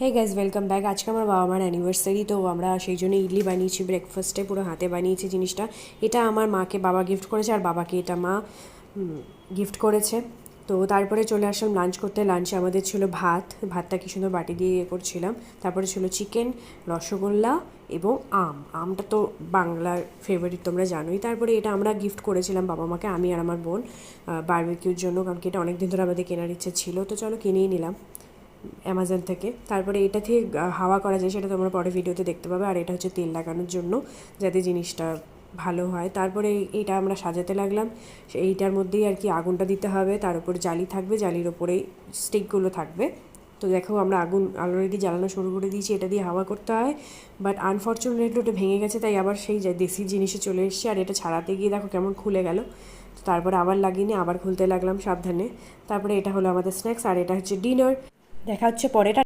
Hey guys welcome back. আজকে আমার বাবা মার অ্যানিভার্সারি, তো আমরা সেই জন্য ইডলি বানিয়েছি ব্রেকফাস্টে, পুরো হাতে বানিয়েছি জিনিসটা। এটা আমার মাকে বাবা গিফট করেছে আর বাবাকে এটা মা গিফট করেছে। তো তারপরে চলে আসলাম লাঞ্চ করতে। লাঞ্চে আমাদের ছিল ভাতটা কি সুন্দর বাটি দিয়ে করছিলাম। তারপরে ছিল চিকেন, রসগোল্লা এবং আমটা তো বাংলার ফেভারিট, তোমরা জানোই। তারপরে এটা আমরা গিফট করেছিলাম বাবা মাকে, আমি আর আমার বোন, বারবিকিউর জন্য, কারণ কি এটা অনেক দিন ধরে আমাদের কেনার ইচ্ছে ছিল, তো চলো কিনেই নিলাম অ্যামাজন থেকে। তারপরে এটা থেকে হাওয়া করা যায় সেটা তোমরা পরে ভিডিওতে দেখতে পাবে। আর এটা হচ্ছে তেল লাগানোর জন্য, যাতে জিনিসটা ভালো হয়। তারপরে এইটা আমরা সাজাতে লাগলাম। এইটার মধ্যেই আর কি আগুনটা দিতে হবে, তার উপর জালি থাকবে, জালির ওপরেই স্টিকগুলো থাকবে। তো দেখো আমরা আগুন অলরেডি জ্বালানো শুরু করে দিয়েছি, এটা দিয়ে হাওয়া করতে হয়। বাট আনফর্চুনেটলি ওটা ভেঙে গেছে, তাই আবার সেই দেশি জিনিসে চলে এসেছি। আর এটা ছাড়াতে গিয়ে দেখো কেমন খুলে গেল। তো তারপরে আবার লাগিয়ে নিয়ে আবার খুলতে লাগলাম সাবধানে। তারপরে এটা হলো আমাদের স্ন্যাক্স, আর এটা হচ্ছে ডিনার। দেখা হচ্ছে পরে।